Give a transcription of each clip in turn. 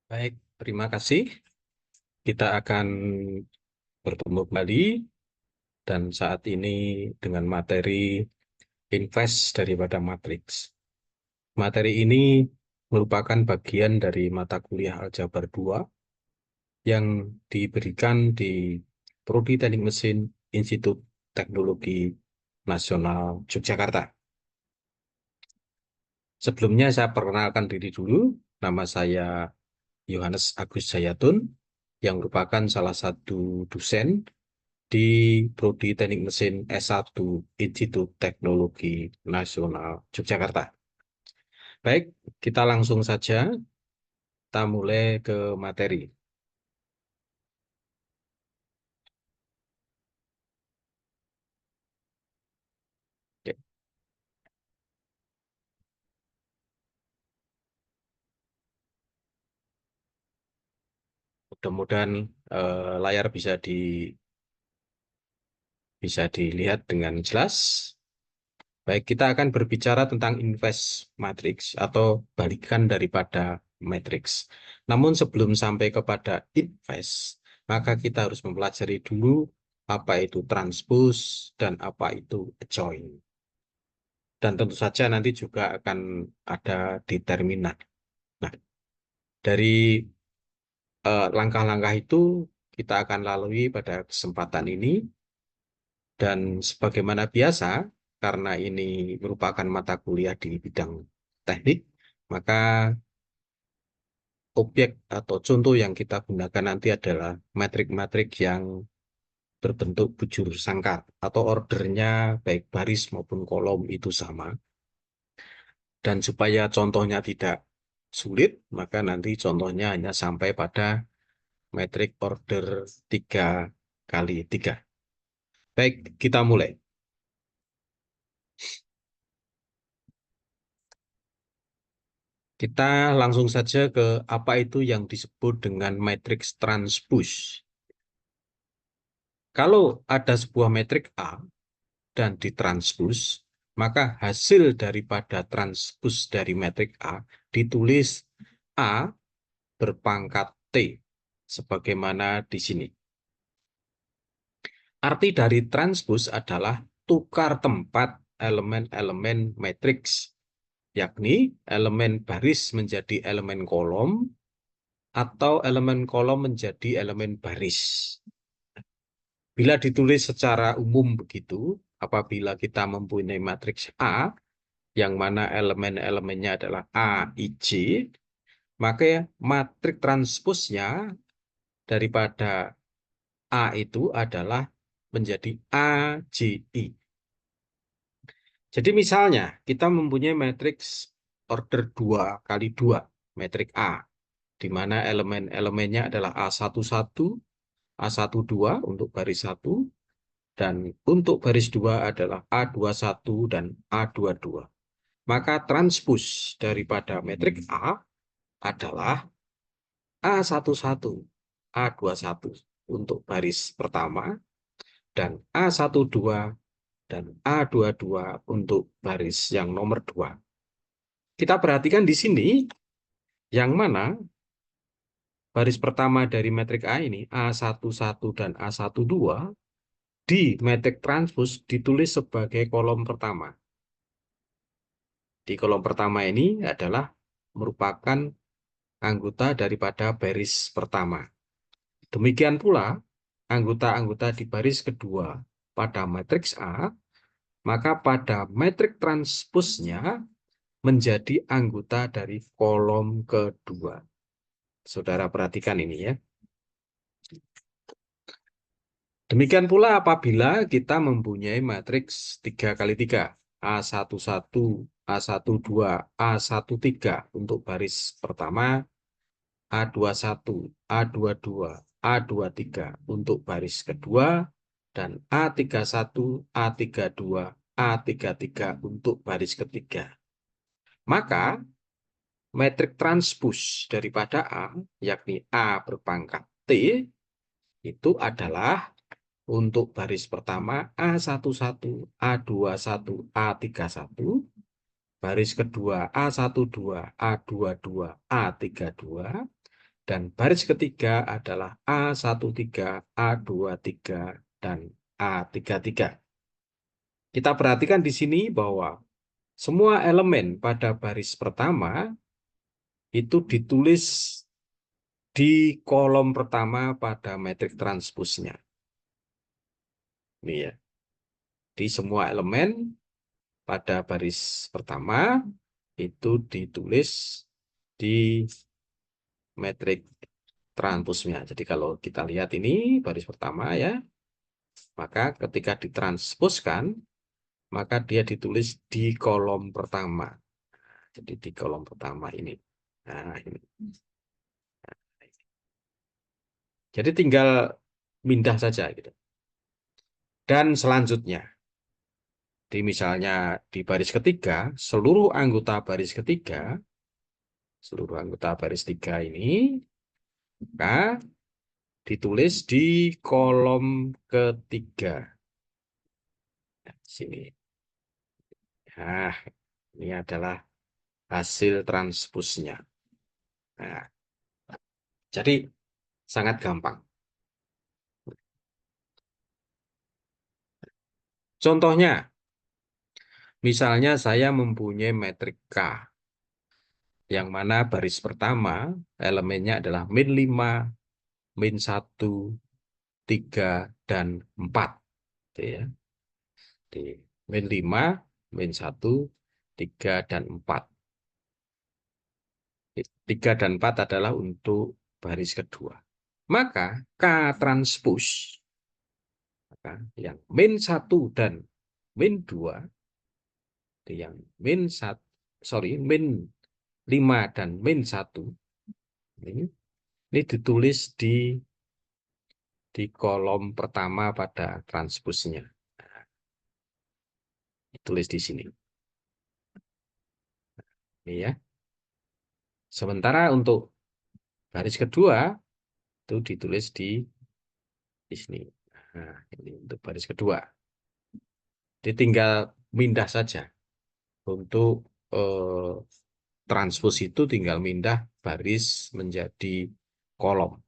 Baik, terima kasih. Kita akan bertemu kembali dan saat ini dengan materi invest daripada matriks. Materi ini merupakan bagian dari mata kuliah Aljabar 2 yang diberikan di Prodi Teknik Mesin Institut Teknologi Nasional Yogyakarta. Sebelumnya saya perkenalkan diri dulu. Nama saya Yohanes Agus Jayatun yang merupakan salah satu dosen di Prodi Teknik Mesin S1 Institut Teknologi Nasional Yogyakarta. Baik, kita langsung saja, kita mulai ke materi. Oke, mudah-mudahan layar bisa dilihat dengan jelas. Baik, kita akan berbicara tentang invest matrix atau balikan daripada matrix. Namun sebelum sampai kepada invest, maka kita harus mempelajari dulu apa itu transpose dan apa itu adjoin. Dan tentu saja nanti juga akan ada determinan. Nah, dari langkah-langkah itu kita akan lalui pada kesempatan ini. Dan sebagaimana biasa, karena ini merupakan mata kuliah di bidang teknik, maka objek atau contoh yang kita gunakan nanti adalah metrik-metrik yang berbentuk bujur sangkar atau ordernya baik baris maupun kolom itu sama. Dan supaya contohnya tidak sulit, maka nanti contohnya hanya sampai pada metrik order 3 kali 3. Baik, kita mulai. Kita langsung saja ke apa itu yang disebut dengan matriks transpose. Kalau ada sebuah metrik A dan ditranspose, maka hasil daripada transpose dari metrik A ditulis A berpangkat T, sebagaimana di sini. Arti dari transpose adalah tukar tempat elemen-elemen matriks, yakni elemen baris menjadi elemen kolom, atau elemen kolom menjadi elemen baris. Bila ditulis secara umum begitu, apabila kita mempunyai matriks A, yang mana elemen-elemennya adalah A, I, J, maka matrik transposnya daripada A itu adalah menjadi A, J, I. Jadi misalnya kita mempunyai matriks order 2 kali 2, metrik A, di mana elemen-elemennya adalah A11, A12 untuk baris 1, dan untuk baris 2 adalah A21 dan A22. Maka transpose daripada metrik A adalah A11, A21 untuk baris pertama, dan A12 dan A22 untuk baris yang nomor 2. Kita perhatikan di sini, yang mana baris pertama dari metrik A ini, A11 dan A12, di metrik transpose ditulis sebagai kolom pertama. Di kolom pertama ini adalah merupakan anggota daripada baris pertama. Demikian pula, anggota-anggota di baris kedua pada matriks A, maka pada metrik transposnya menjadi anggota dari kolom kedua. Saudara perhatikan ini ya. Demikian pula apabila kita mempunyai matriks 3 kali 3, A11, A12, A13 untuk baris pertama, A21, A22, A23 untuk baris kedua, dan A31, A32, A33 untuk baris ketiga. Maka metrik transpose daripada A, yakni A berpangkat T, itu adalah untuk baris pertama A11, A21, A31, baris kedua A12, A22, A32, Dan baris ketiga adalah A13, A23, dan A33. Kita perhatikan di sini bahwa semua elemen pada baris pertama itu ditulis di kolom pertama pada metrik transpusnya. Ini ya. Di semua elemen pada baris pertama itu ditulis di metrik transpusnya. Jadi kalau kita lihat ini baris pertama ya, maka ketika ditranspuskan, maka dia ditulis di kolom pertama. Jadi di kolom pertama ini. Nah, ini. Jadi tinggal pindah saja gitu. Dan selanjutnya, di misalnya di baris ketiga, seluruh anggota baris tiga ini, maka ditulis di kolom ketiga. Nah, sini. Nah, ini adalah hasil transpusnya. Nah, jadi sangat gampang. Contohnya, misalnya saya mempunyai metrik K, yang mana baris pertama elemennya adalah min 5, min 1, 3, dan 4. Gitu ya. Di min 5, min 1, 3, dan 4. 3 dan 4 adalah untuk baris kedua. Maka K transpus, maka yang min 1 dan min 2, yang min 1, min 5 dan min 1, ini ditulis di kolom pertama pada transpusnya. Ditulis di sini. Ini ya. Sementara untuk baris kedua, itu ditulis di sini. Nah, ini untuk baris kedua. Ditinggal pindah saja. Untuk transpos itu tinggal pindah baris menjadi kolom.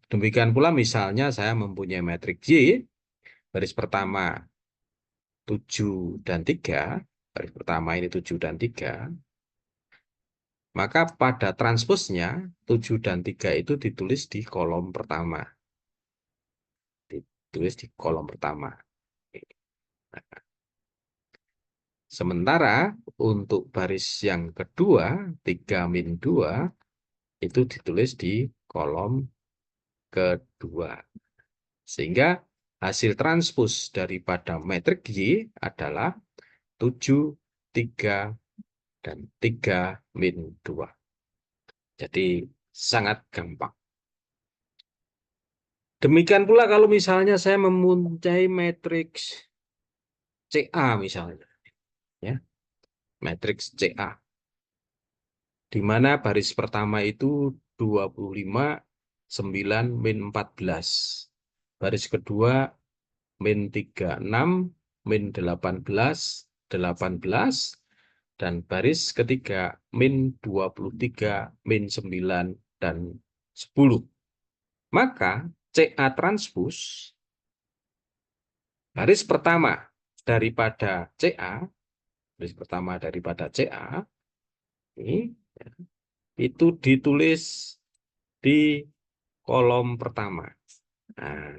Demikian pula misalnya saya mempunyai metrik Y, baris pertama 7 dan 3, baris pertama ini 7 dan 3, maka pada transposnya 7 dan 3 itu ditulis di kolom pertama. Ditulis di kolom pertama. Sementara untuk baris yang kedua, 3 min 2, itu ditulis di kolom kedua. Sehingga hasil transpos daripada metrik Y adalah 7, 3, dan 3 min 2. Jadi sangat gampang. Demikian pula kalau misalnya saya mempunyai matriks CA misalnya, ya, matriks CA, di mana baris pertama itu 25, 9, min 14. Baris kedua min 36, min 18, 18, dan baris ketiga min 23, min 9, dan 10. Maka CA transpos baris pertama daripada CA, ini, itu ditulis di kolom pertama. Nah,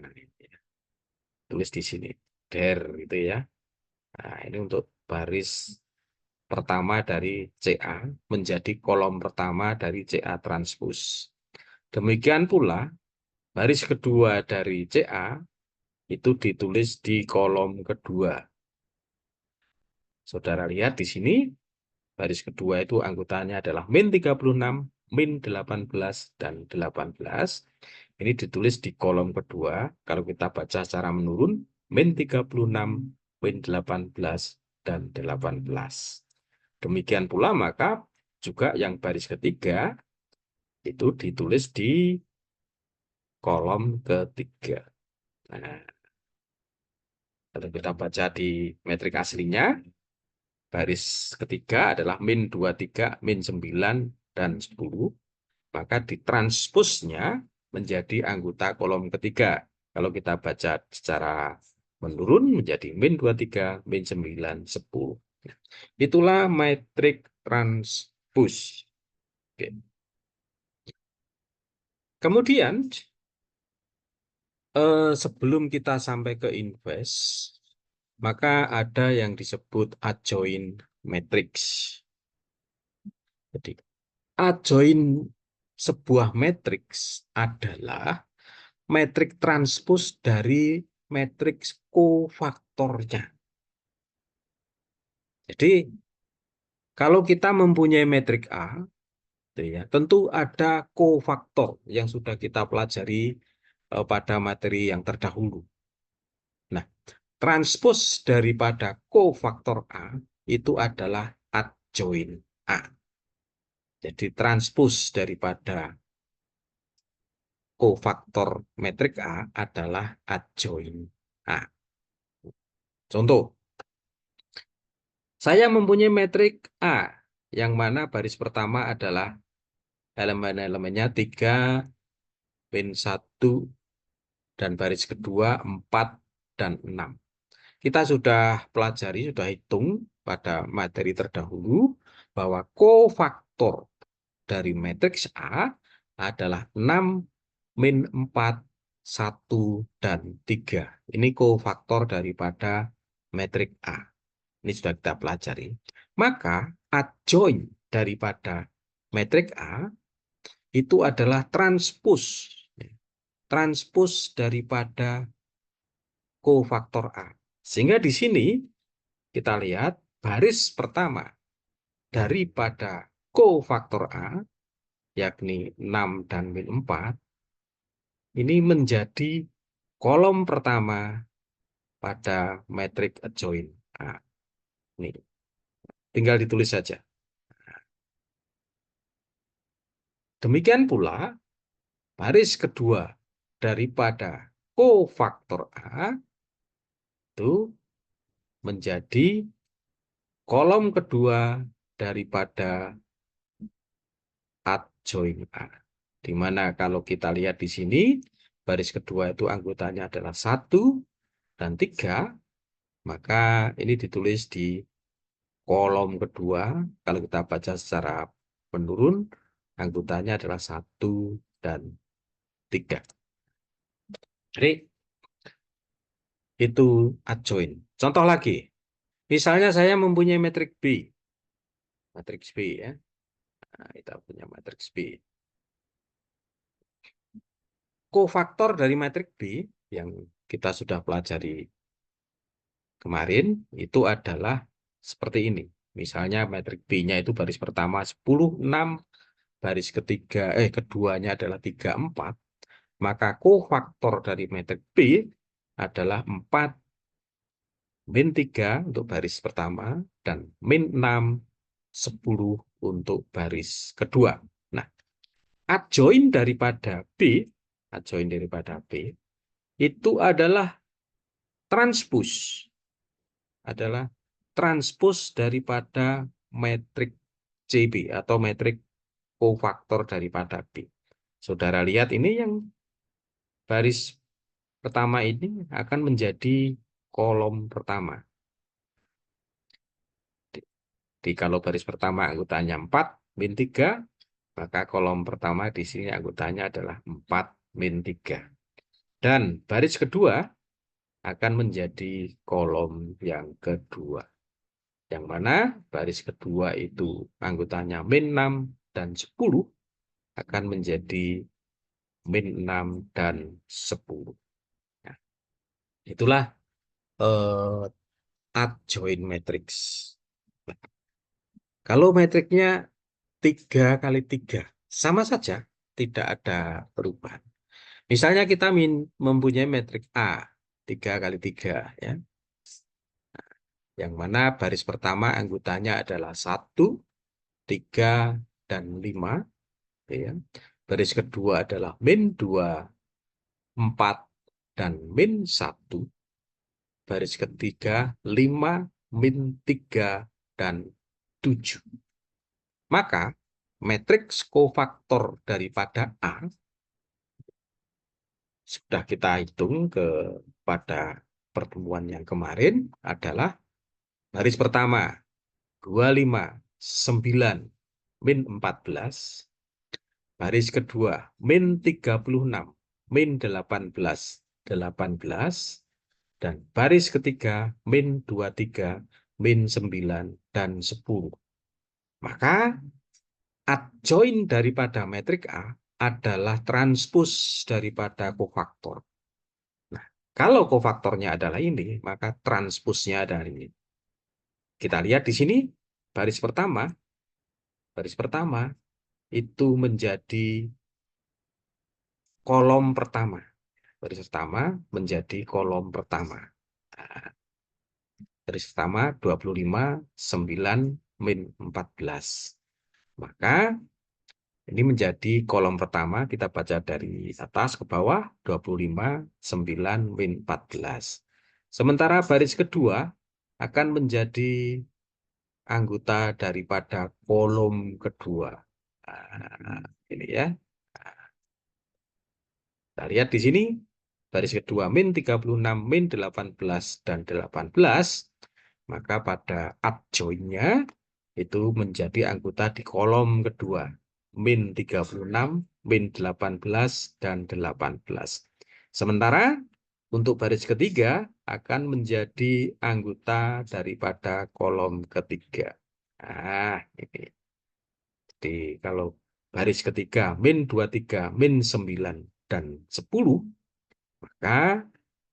tulis di sini, der gitu ya. Nah, ini untuk baris pertama dari CA menjadi kolom pertama dari CA transpos. Demikian pula baris kedua dari CA itu ditulis di kolom kedua. Saudara lihat di sini, baris kedua itu anggotanya adalah min 36, min 18, dan 18. Ini ditulis di kolom kedua. Kalau kita baca secara menurun, min 36, min 18, dan 18. Demikian pula maka juga yang baris ketiga itu ditulis di kolom ketiga. Nah, kalau kita baca di metrik aslinya, baris ketiga adalah min 23, min 9, dan 10. maka ditransposnya menjadi anggota kolom ketiga. Kalau kita baca secara menurun menjadi min 23, min 9, 10. Itulah metrik transpose. Oke. Kemudian, sebelum kita sampai ke invest, maka ada yang disebut adjoint matrix. Jadi, adjoint sebuah matriks adalah metrik transpose dari matriks kofaktornya. Jadi, kalau kita mempunyai metrik A, ya, tentu ada kofaktor yang sudah kita pelajari pada materi yang terdahulu. Nah, transpose daripada kofaktor A itu adalah adjoint A. Jadi, transpose daripada kofaktor metrik A adalah adjoint A. Contoh, saya mempunyai metrik A, yang mana baris pertama adalah elemen-elemennya 3, min 1, dan baris kedua 4 dan 6. Kita sudah pelajari, sudah hitung pada materi terdahulu bahwa kofaktor dari matriks A adalah 6, min 4, 1, dan 3. Ini kofaktor daripada metrik A. Ini sudah kita pelajari. Maka adjoint daripada metrik A itu adalah transpose. Transpose daripada kofaktor A. Sehingga di sini kita lihat baris pertama daripada kofaktor A, yakni 6 dan min 4, ini menjadi kolom pertama pada metrik adjoint A. Ini tinggal ditulis saja. Demikian pula baris kedua daripada kofaktor A itu menjadi kolom kedua daripada adjoint A. Di mana kalau kita lihat di sini, baris kedua itu anggotanya adalah 1 dan 3, maka ini ditulis di kolom kedua. Kalau kita baca secara menurun, anggotanya adalah 1 dan 3. Jadi, itu adjoint. Contoh lagi, misalnya saya mempunyai metrik B. Matriks B ya. Nah, kita punya matriks B. Kofaktor dari matrik B yang kita sudah pelajari kemarin itu adalah seperti ini. Misalnya matrik B-nya itu baris pertama 10, 6, baris keduanya adalah 3, 4. Maka kofaktor dari matrik B adalah 4, min 3 untuk baris pertama, dan min 6, 10 untuk baris kedua. Nah, adjoint daripada B itu adalah transpose. Adalah transpose daripada metrik CB atau metrik kofaktor daripada B. Saudara lihat ini yang baris pertama ini akan menjadi kolom pertama. Jadi kalau baris pertama anggotanya 4, min 3, maka kolom pertama di sini anggotanya adalah 4, min 3. Dan baris kedua akan menjadi kolom yang kedua. Yang mana baris kedua itu anggotanya min 6 dan 10 akan menjadi min 6 dan 10. Nah, itulah adjoint matrix. Nah, kalau matriknya 3 kali 3, sama saja, tidak ada perubahan. Misalnya kita mempunyai metrik A, 3 kali 3, ya. Yang mana baris pertama anggotanya adalah 1, 3, dan 5. Ya. Baris kedua adalah min 2, 4, dan min 1. Baris ketiga 5, min 3, dan 7. Maka matriks kofaktor daripada A sudah kita hitung pada pertemuan yang kemarin adalah baris pertama 25, 9, min 14. Baris kedua, min 36, min 18, 18. Dan baris ketiga, min 23, min 9, dan 10. Maka adjoin daripada metrik A adalah transpos daripada kofaktor. Nah, kalau kofaktornya adalah ini, maka transposnya adalah ini. Kita lihat di sini, baris pertama itu menjadi kolom pertama. Baris pertama menjadi kolom pertama. Nah, baris pertama 25, 9, min 14. Maka ini menjadi kolom pertama, kita baca dari atas ke bawah, 25, 9, min 14. Sementara baris kedua akan menjadi anggota daripada kolom kedua. Nah, ini ya. Kita lihat di sini, baris kedua min 36, min 18, dan 18. Maka pada adjoinnya itu menjadi anggota di kolom kedua. Min 36, min 18, dan 18. Sementara untuk baris ketiga akan menjadi anggota daripada kolom ketiga. Nah, ini. Jadi kalau baris ketiga min 23, min 9, dan 10, maka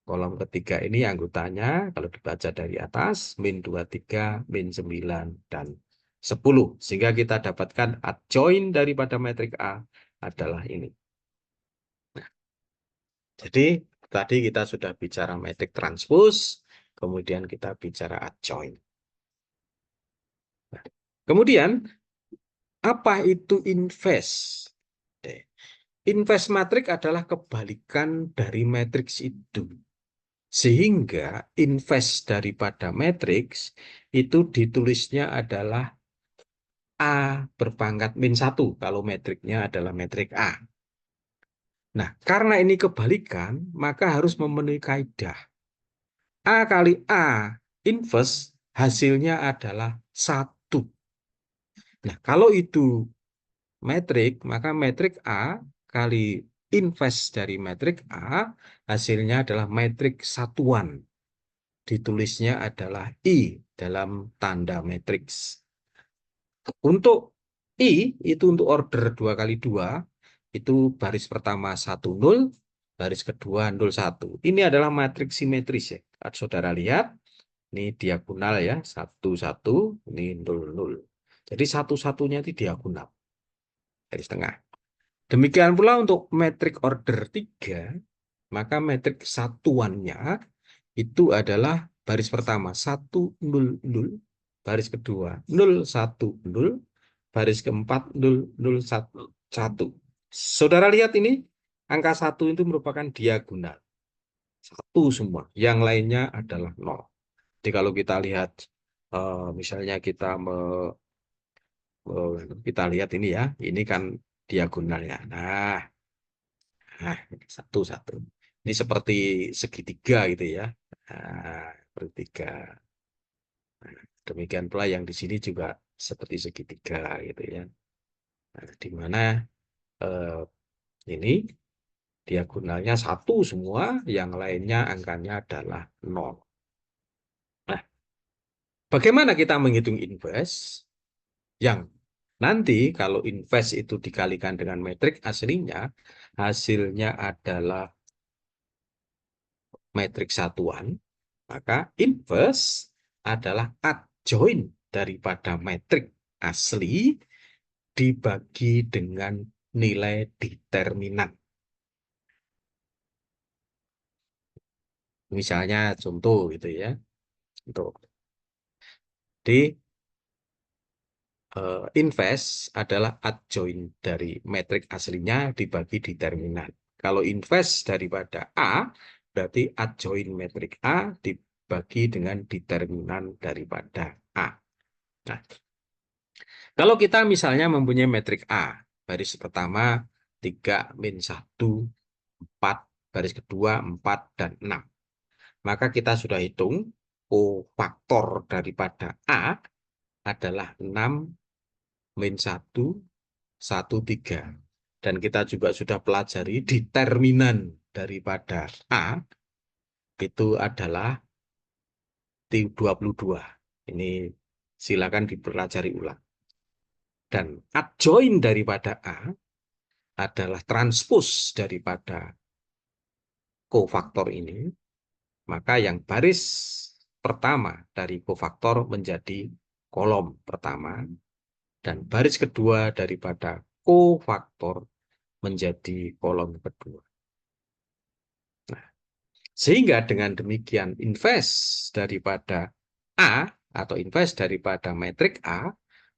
kolom ketiga ini anggotanya kalau dibaca dari atas min 23, min 9, dan 10. Sehingga kita dapatkan adjoin daripada metrik A adalah ini. Jadi tadi kita sudah bicara metrik transpos, kemudian kita bicara adjoin. Nah, kemudian apa itu inverse? Inverse matrik adalah kebalikan dari matriks itu. Sehingga inverse daripada matriks itu ditulisnya adalah A berpangkat min 1 kalau metriknya adalah metrik A. Nah, karena ini kebalikan, maka harus memenuhi kaidah. A kali A inverse hasilnya adalah 1. Nah, kalau itu metrik, maka metrik A kali inverse dari metrik A hasilnya adalah metrik satuan. Ditulisnya adalah I dalam tanda matriks. Untuk I itu untuk order 2 kali 2 itu baris pertama 1, 0, baris kedua 0, 1. Ini adalah matriks simetris ya. Saudara lihat, ini diagonal ya, 1, 1, ini 0, 0. Jadi satu-satunya itu diagonal, garis tengah. Demikian pula untuk metrik order 3, maka metrik satuannya itu adalah baris pertama 1, 0, 0, baris kedua 0, 1, 0, baris keempat 0, 0, 1, 1. Saudara lihat ini, angka 1 itu merupakan diagonal. 1 semua, yang lainnya adalah 0. Jadi kalau kita lihat, misalnya kita lihat ini ya, ini kan diagonalnya. Nah, ini 1, 1. Ini seperti segitiga gitu ya. Nah, segitiga. Nah, demikian pula yang di sini juga seperti segitiga gitu ya. Nah, di mana eh, ini diagonalnya 1 semua, yang lainnya angkanya adalah 0. Nah, bagaimana kita menghitung inverse? Yang nanti kalau inverse itu dikalikan dengan metrik aslinya, hasilnya adalah metrik satuan, maka inverse adalah adjoin daripada metrik asli dibagi dengan nilai determinan. Misalnya contoh gitu ya. Untuk di inverse adalah adjoin dari metrik aslinya dibagi determinan. Kalau inverse daripada A, berarti adjoin metrik A dibagi dengan determinan daripada A. Nah, Kalau kita misalnya mempunyai metrik A, baris pertama 3, min 1, 4, baris kedua 4, dan 6. Maka kita sudah hitung kofaktor daripada A adalah 6, min 1, 1, 3. Dan kita juga sudah pelajari determinan daripada A itu adalah 22. Ini silakan dipelajari ulang. Dan adjoin daripada A adalah transpos daripada kofaktor ini, maka yang baris pertama dari kofaktor menjadi kolom pertama, dan baris kedua daripada kofaktor menjadi kolom kedua. Nah, sehingga dengan demikian invers daripada A atau invers daripada metrik A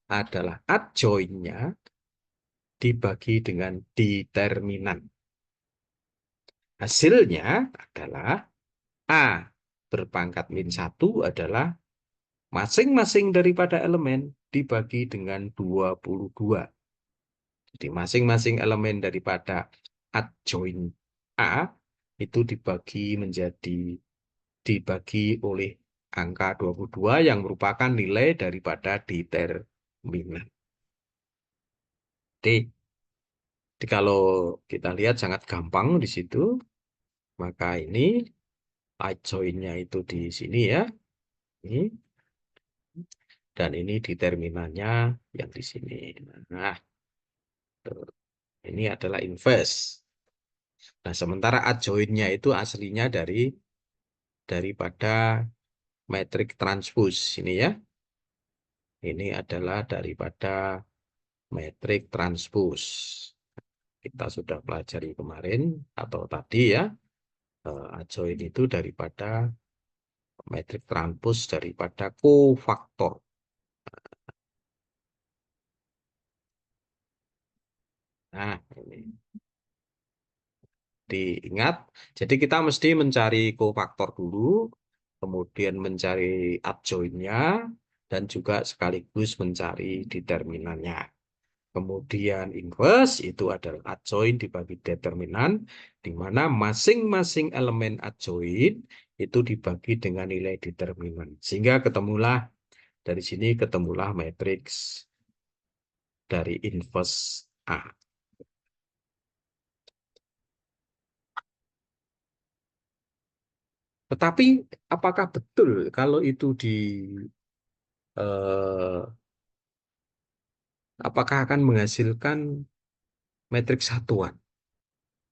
adalah adjoinnya dibagi dengan determinan. Hasilnya adalah A berpangkat min 1 adalah masing-masing daripada elemen dibagi dengan 22. Jadi masing-masing elemen daripada adjoin A itu dibagi oleh angka 22 yang merupakan nilai daripada determinan. Jadi kalau kita lihat sangat gampang di situ, maka ini adjoinnya itu di sini ya. Ini. Dan ini determinannya yang di sini. Nah, ini adalah inverse. Nah, sementara adjoinnya itu aslinya daripada metrik transpose ini ya. Ini adalah daripada metrik transpose. Kita sudah pelajari kemarin atau tadi ya. Adjoin itu daripada metrik transpose daripada kofaktor. Nah, ini diingat. Jadi kita mesti mencari kofaktor dulu, kemudian mencari adjoinnya, dan juga sekaligus mencari determinannya. Kemudian inverse itu adalah adjoin dibagi determinan, di mana masing-masing elemen adjoin itu dibagi dengan nilai determinan. Sehingga dari sini ketemulah matriks dari inverse A. Tetapi apakah betul kalau itu eh, apakah akan menghasilkan matriks satuan?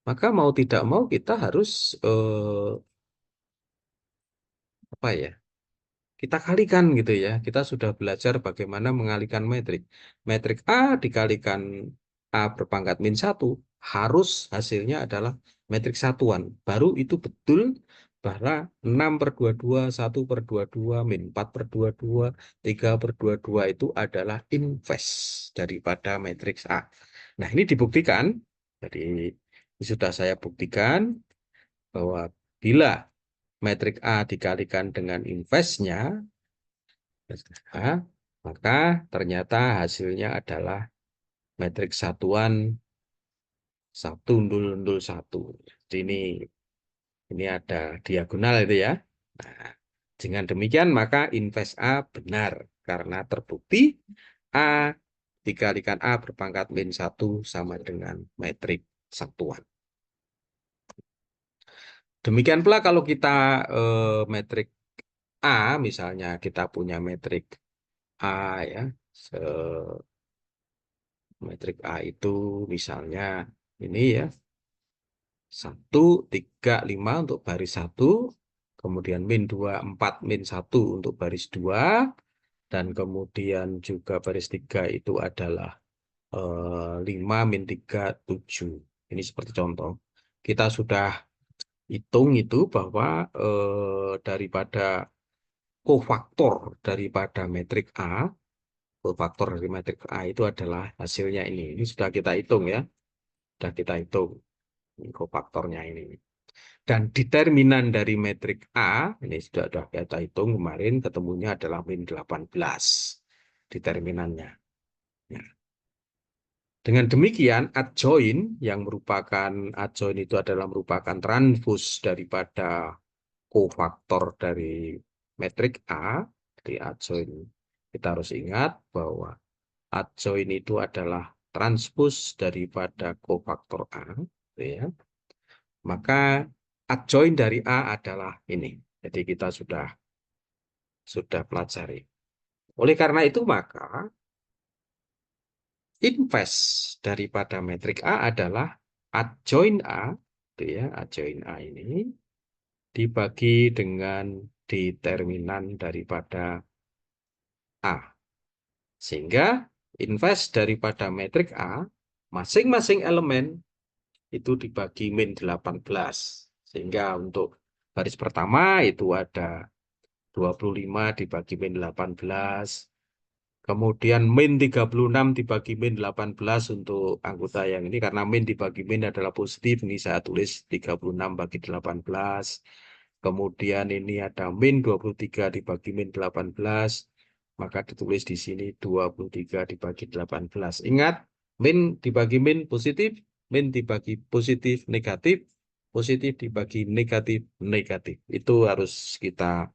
Maka mau tidak mau kita harus apa ya? Kita kalikan gitu ya. Kita sudah belajar bagaimana mengalikan metrik. Metrik A dikalikan A berpangkat min 1 harus hasilnya adalah metrik satuan. Baru itu betul bahwa 6 per 22, 1 per 22, min 4 per 22, 3 per 22 itu adalah inverse daripada matriks A. Nah, ini dibuktikan. Jadi sudah saya buktikan bahwa bila metrik A dikalikan dengan inverse-nya, maka ternyata hasilnya adalah matriks satuan 1, 0, 0, 1. Jadi ini ada diagonal itu ya. Nah, dengan demikian maka inverse A benar karena terbukti A dikalikan A berpangkat min 1 sama dengan metrik satuan. Demikian pula kalau kita metrik A, misalnya kita punya metrik A ya, metrik A itu misalnya ini ya, 1, 3, 5 untuk baris 1, kemudian min 2, 4, min 1 untuk baris 2, dan kemudian juga baris 3 itu adalah 5, min 3, 7. Ini seperti contoh. Kita sudah hitung itu bahwa daripada kofaktor daripada metrik A, kofaktor dari metrik A itu adalah hasilnya ini. Ini sudah kita hitung ya. Sudah kita hitung kofaktornya ini. Dan determinan dari metrik A, ini sudah kita hitung kemarin, ketemunya adalah min 18 determinannya. Dengan demikian, adjoin yang merupakan adjoin itu adalah merupakan transpose daripada kofaktor dari metrik A. Di adjoin kita harus ingat bahwa adjoin itu adalah transpose daripada kofaktor A, gitu ya. Maka adjoin dari A adalah ini. Jadi kita sudah pelajari. Oleh karena itu maka invers daripada metrik A adalah adjoin A, gitu ya, adjoin A ini dibagi dengan determinan daripada A. Sehingga invers daripada metrik A, masing-masing elemen itu dibagi min 18. Sehingga untuk baris pertama itu ada 25 dibagi min 18. Kemudian min 36 dibagi min 18 untuk anggota yang ini. Karena min dibagi min adalah positif. Ini saya tulis 36 bagi 18. Kemudian ini ada min 23 dibagi min 18. Maka ditulis di sini 23 dibagi 18. Ingat, min dibagi min positif. Min dibagi positif negatif. Positif dibagi negatif negatif. Itu harus kita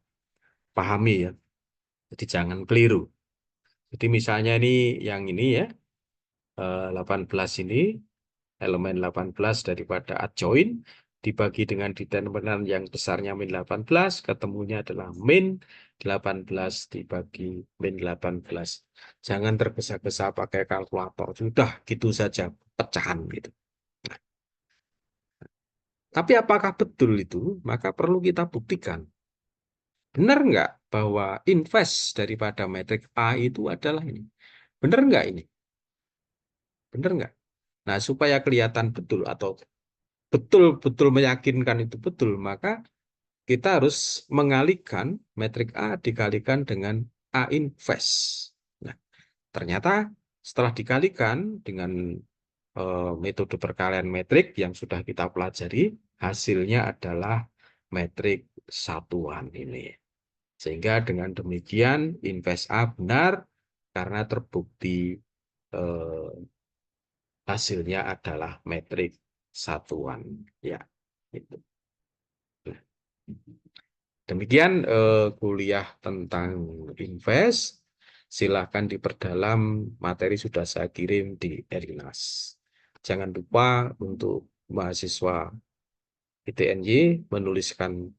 pahami ya. Jadi jangan keliru. Jadi misalnya ini yang ini ya, 18 ini, elemen 18 daripada adjoin, dibagi dengan determinan yang besarnya min 18, ketemunya adalah min 18 dibagi min 18. Jangan tergesa-gesa pakai kalkulator, sudah gitu saja, pecahan gitu. Nah, tapi apakah betul itu? Maka perlu kita buktikan. Benar nggak bahwa invers daripada metrik A itu adalah ini? Benar nggak ini? Benar nggak? Nah, supaya kelihatan betul atau betul-betul meyakinkan itu betul, maka kita harus mengalihkan metrik A dikalikan dengan A inverse. Nah, ternyata setelah dikalikan dengan metode perkalian metrik yang sudah kita pelajari, hasilnya adalah metrik satuan ini. Sehingga dengan demikian inverse A benar karena terbukti eh, hasilnya adalah metrik satuan. Ya, itu. Nah, demikian kuliah tentang invest. Silahkan diperdalam, materi sudah saya kirim di Erinas. Jangan lupa untuk mahasiswa ITNY menuliskan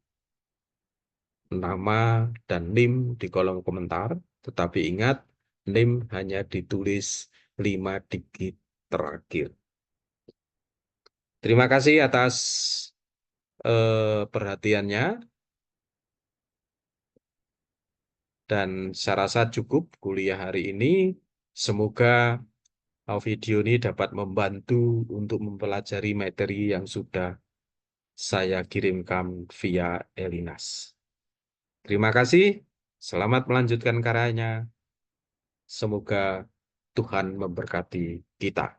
nama dan NIM di kolom komentar. Tetapi ingat, NIM hanya ditulis 5 digit terakhir. Terima kasih atas perhatiannya. Dan saya rasa cukup kuliah hari ini. Semoga video ini dapat membantu untuk mempelajari materi yang sudah saya kirimkan via Elinas. Terima kasih. Selamat melanjutkan karyanya. Semoga Tuhan memberkati kita.